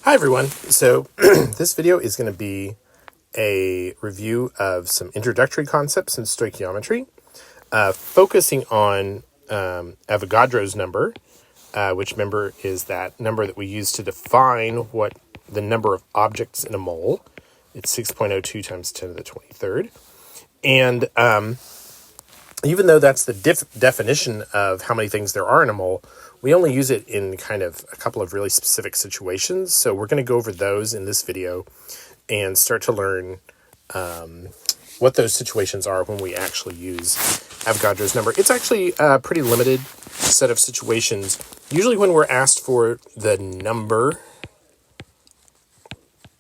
Hi everyone. So this video is going to be a review of some introductory concepts in stoichiometry, focusing on Avogadro's number, which remember is that number that we use to define what the number of objects in a mole. It's 6.02 times 10 to the 23rd. And even though that's the definition of how many things there are in a mole, we only use it in kind of a couple of really specific situations. So we're going to go over those in this video and start to learn what those situations are when we actually use Avogadro's number. It's actually a pretty limited set of situations. Usually when we're asked for the number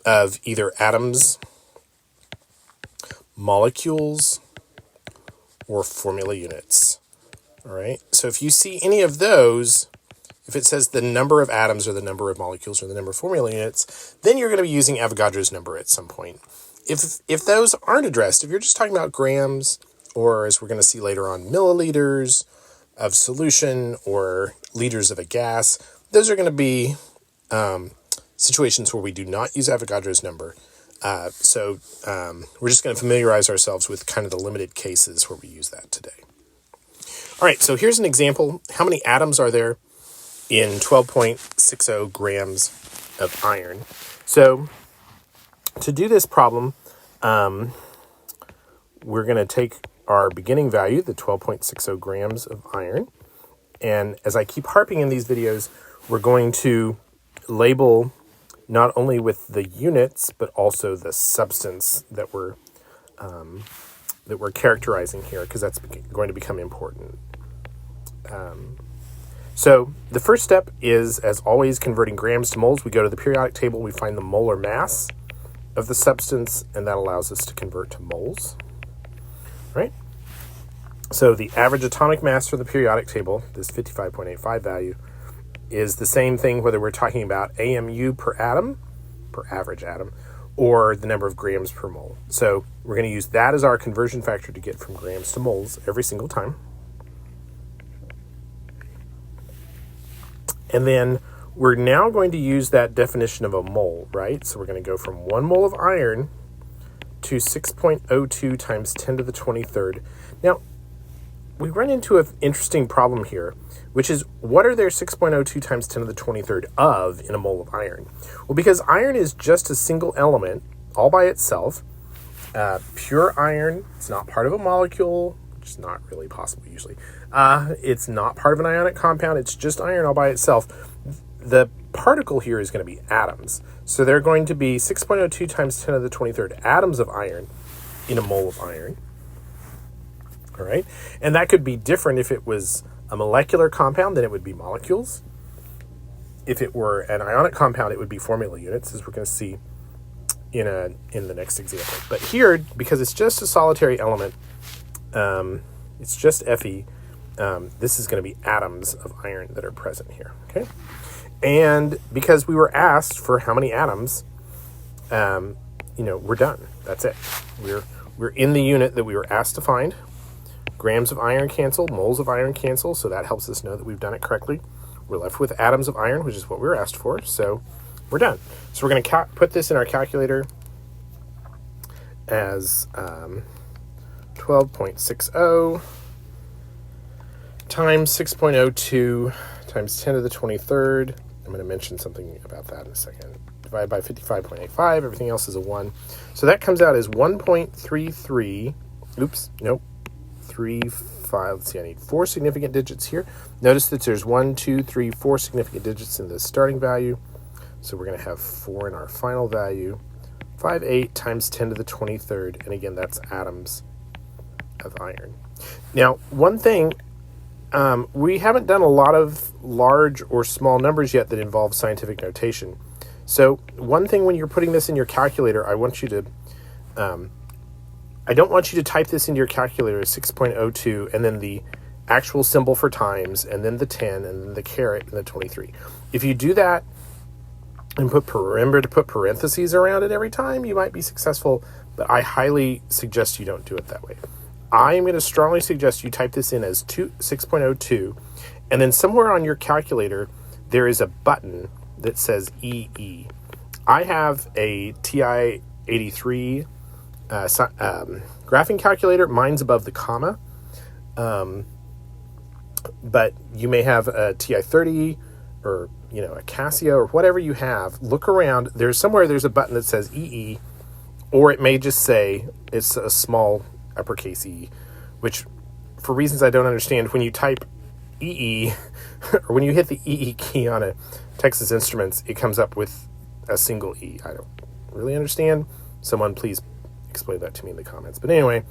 of either atoms, molecules, or formula units. All right. So if you see any of those, if it says the number of atoms or the number of molecules or the number of formula units, then you're going to be using Avogadro's number at some point. If those aren't addressed, if you're just talking about grams, or as we're going to see later on, milliliters of solution or liters of a gas, those are going to be situations where we do not use Avogadro's number. So we're just going to familiarize ourselves with kind of the limited cases where we use that today. All right, so here's an example. How many atoms are there in 12.60 grams of iron? So to do this problem, we're going to take our beginning value, the 12.60 grams of iron. And as I keep harping in these videos, we're going to label not only with the units, but also the substance that we're characterizing here, because that's going to become important. So the first step is, as always, converting grams to moles. We go to the periodic table, we find the molar mass of the substance, and that allows us to convert to moles. Right? So the average atomic mass for the periodic table, this 55.85 value, is the same thing whether we're talking about AMU per atom, per average atom, or the number of grams per mole. So we're going to use that as our conversion factor to get from grams to moles every single time. And then we're now going to use that definition of a mole, right? So we're going to go from 1 mole of iron to 6.02 times 10 to the 23rd. Now, we run into an interesting problem here, which is, what are there 6.02 times 10 to the 23rd of in a mole of iron? Well, because iron is just a single element all by itself, pure iron, it's not part of a molecule, which is not really possible usually. It's not part of an ionic compound, it's just iron all by itself. The particle here is going to be atoms. So they're going to be 6.02 times 10 to the 23rd atoms of iron in a mole of iron. All right, and that could be different if it was a molecular compound, then it would be molecules. If it were an ionic compound, it would be formula units, as we're going to see in the next example. But here, because it's just a solitary element, it's just Fe, this is going to be atoms of iron that are present here. Okay, and because we were asked for how many atoms, we're done. That's it. We're in the unit that we were asked to find. Grams of iron cancel, moles of iron cancel, so that helps us know that we've done it correctly. We're left with atoms of iron, which is what we were asked for, so we're done. So we're going to put this in our calculator as 12.60 times 6.02 times 10 to the 23rd. I'm going to mention something about that in a second. Divided by 55.85, everything else is a 1. So that comes out as 1.33, oops, nope. 3.5. Let's see, I need 4 significant digits here. Notice that there's 1, 2, 3, 4 significant digits in the starting value. So we're going to have 4 in our final value. 5.8 times 10 to the 23rd. And again, that's atoms of iron. Now, one thing, we haven't done a lot of large or small numbers yet that involve scientific notation. So one thing when you're putting this in your calculator, I don't want you to type this into your calculator as 6.02 and then the actual symbol for times and then the 10 and then the caret and the 23. If you do that and remember to put parentheses around it every time, you might be successful, but I highly suggest you don't do it that way. I am going to strongly suggest you type this in as 6.02, and then somewhere on your calculator there is a button that says EE. I have a TI 83 graphing calculator. Mine's above the comma. But you may have a TI 30 or, a Casio or whatever you have. Look around. There's a button that says EE, or it may just say it's a small uppercase E, which for reasons I don't understand, when you type EE or when you hit the EE key on a Texas Instruments, it comes up with a single E. I don't really understand. Someone please explain that to me in the comments. But anyway,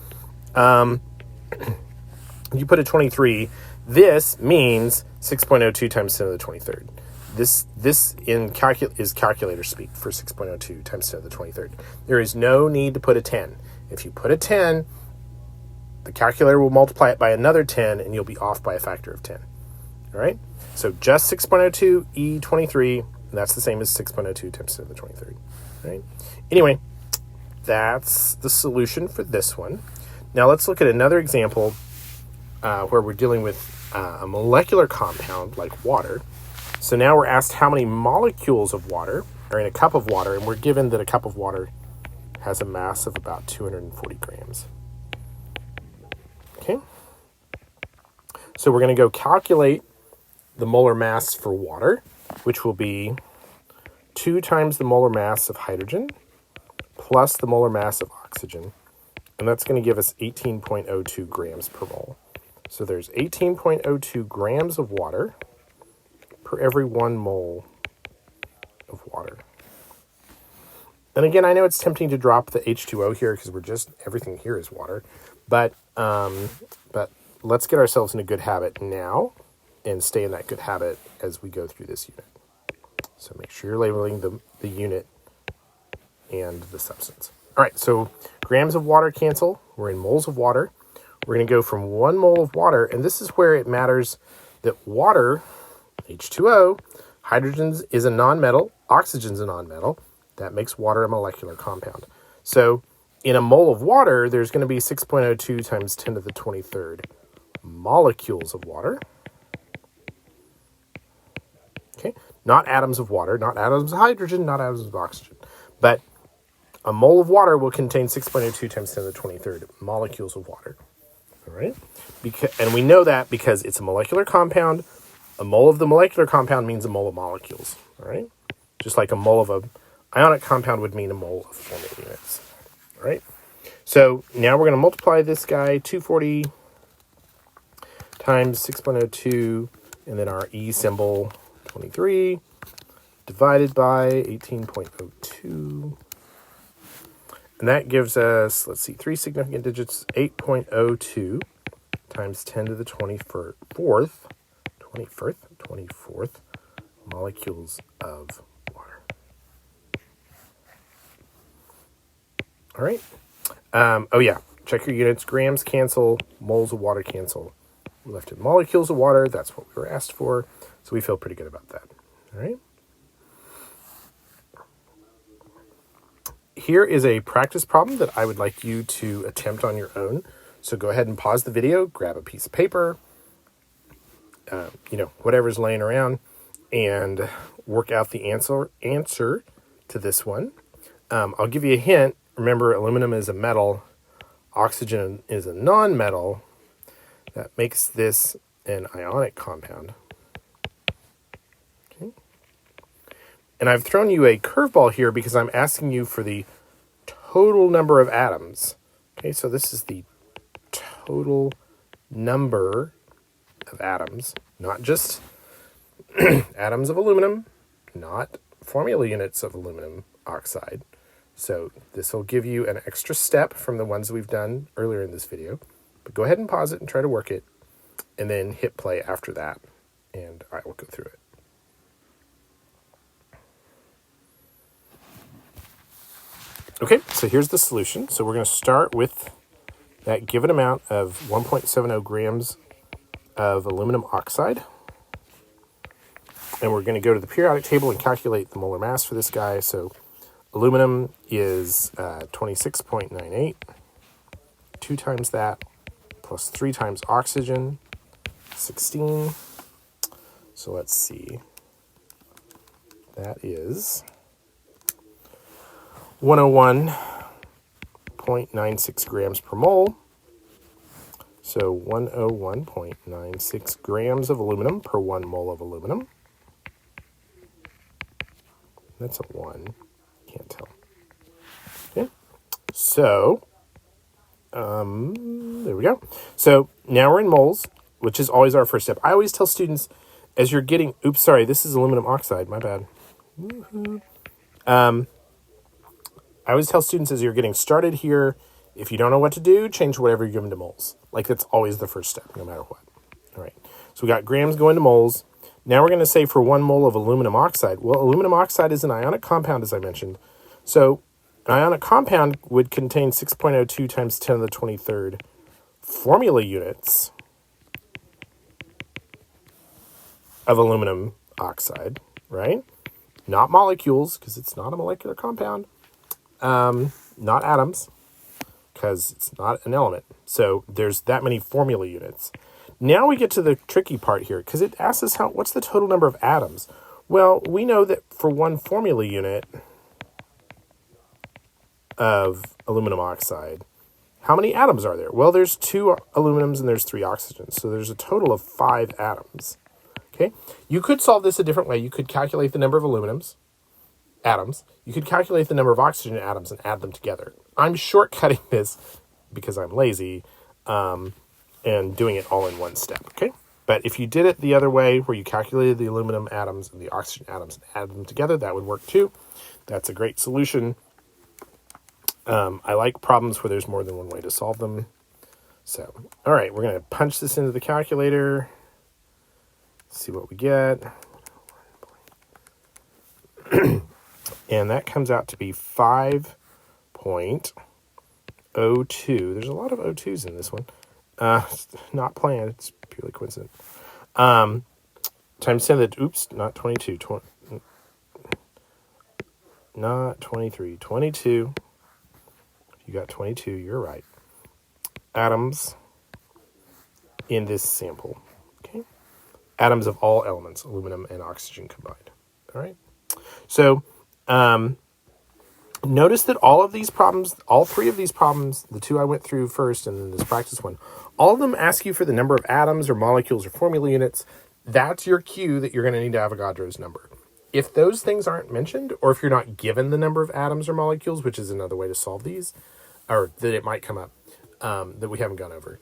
you put a 23. This means 6.02 times 10 to the 23rd. This is calculator speak for 6.02 times 10 to the 23rd. There is no need to put a 10. If you put a 10, the calculator will multiply it by another 10, and you'll be off by a factor of 10. All right? So just 6.02 E23, and that's the same as 6.02 times 10 to the 23rd. All right? Anyway, that's the solution for this one. Now let's look at another example where we're dealing with a molecular compound like water. So now we're asked how many molecules of water are in a cup of water, and we're given that a cup of water has a mass of about 240 grams. Okay. So we're going to go calculate the molar mass for water, which will be 2 times the molar mass of hydrogen plus the molar mass of oxygen. And that's going to give us 18.02 grams per mole. So there's 18.02 grams of water per every 1 mole of water. And again, I know it's tempting to drop the H2O here because everything here is water. But let's get ourselves in a good habit now and stay in that good habit as we go through this unit. So make sure you're labeling the unit and the substance. All right, so grams of water cancel. We're in moles of water. We're going to go from 1 mole of water, and this is where it matters that water, H2O, hydrogen is a nonmetal, oxygen is a nonmetal. That makes water a molecular compound. So in a mole of water, there's going to be 6.02 times 10 to the 23rd molecules of water. Okay, not atoms of water, not atoms of hydrogen, not atoms of oxygen. But a mole of water will contain 6.02 times 10 to the 23rd molecules of water. All right? And we know that because it's a molecular compound. A mole of the molecular compound means a mole of molecules. All right? Just like a mole of an ionic compound would mean a mole of forming units. All right? So now we're going to multiply this guy, 240 times 6.02, and then our E symbol, 23, divided by 18.02. And that gives us, 3 significant digits, 8.02 times 10 to the 24th molecules of water. All right. Check your units. Grams cancel, moles of water cancel. We left it molecules of water. That's what we were asked for. So we feel pretty good about that. All right. Here is a practice problem that I would like you to attempt on your own. So go ahead and pause the video, grab a piece of paper, whatever's laying around, and work out the answer to this one. I'll give you a hint. Remember, aluminum is a metal. Oxygen is a non-metal. That makes this an ionic compound. Okay. And I've thrown you a curveball here because I'm asking you for the total number of atoms. Okay, so this is the total number of atoms, not just atoms of aluminum, not formula units of aluminum oxide. So this will give you an extra step from the ones we've done earlier in this video. But go ahead and pause it and try to work it, and then hit play after that, and I will go through it. Okay, so here's the solution. So we're going to start with that given amount of 1.70 grams of aluminum oxide. And we're going to go to the periodic table and calculate the molar mass for this guy. So aluminum is 26.98. 2 times that plus 3 times oxygen, 16. So let's see. That is 101.96 grams per mole. So 101.96 grams of aluminum per 1 mole of aluminum. That's a 1. Can't tell. Okay. So, there we go. So now we're in moles, which is always our first step. I always tell students as you're getting, oops, sorry, this is aluminum oxide, my bad. I always tell students as you're getting started here, if you don't know what to do, change whatever you're given to moles. Like that's always the first step, no matter what. All right, so we got grams going to moles. Now we're going to say for 1 mole of aluminum oxide. Well, aluminum oxide is an ionic compound, as I mentioned. So an ionic compound would contain 6.02 times 10 to the 23rd formula units of aluminum oxide, right? Not molecules, because it's not a molecular compound. Not atoms, because it's not an element. So there's that many formula units. Now we get to the tricky part here, because it asks us what's the total number of atoms? Well, we know that for 1 formula unit of aluminum oxide, how many atoms are there? Well, there's 2 aluminums and there's 3 oxygens. So there's a total of 5 atoms. Okay, you could solve this a different way. You could calculate the number of atoms. You could calculate the number of oxygen atoms and add them together. I'm shortcutting this because I'm lazy and doing it all in one step, okay? But if you did it the other way, where you calculated the aluminum atoms and the oxygen atoms and added them together, that would work too. That's a great solution. I like problems where there's more than one way to solve them. So, all right, we're going to punch this into the calculator. See what we get. And that comes out to be 5.02. There's a lot of O2s in this one. It's not planned. It's purely coincident. Times 10 to the, oops, not 22. Not 23. 22. If you got 22, you're right. Atoms in this sample. Okay. Atoms of all elements, aluminum and oxygen combined. All right. So, notice that all of these problems, all 3 of these problems, the 2 I went through first and then this practice one, all of them ask you for the number of atoms or molecules or formula units. That's your cue that you're going to need Avogadro's number. If those things aren't mentioned, or if you're not given the number of atoms or molecules, which is another way to solve these, or that it might come up, that we haven't gone over.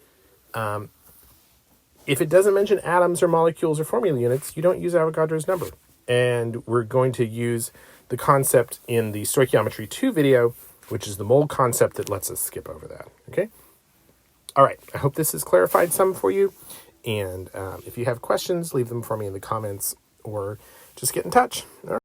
If it doesn't mention atoms or molecules or formula units, you don't use Avogadro's number. And we're going to use the concept in the Stoichiometry 2 video, which is the mole concept that lets us skip over that, okay? All right, I hope this has clarified some for you. And if you have questions, leave them for me in the comments or just get in touch. All right.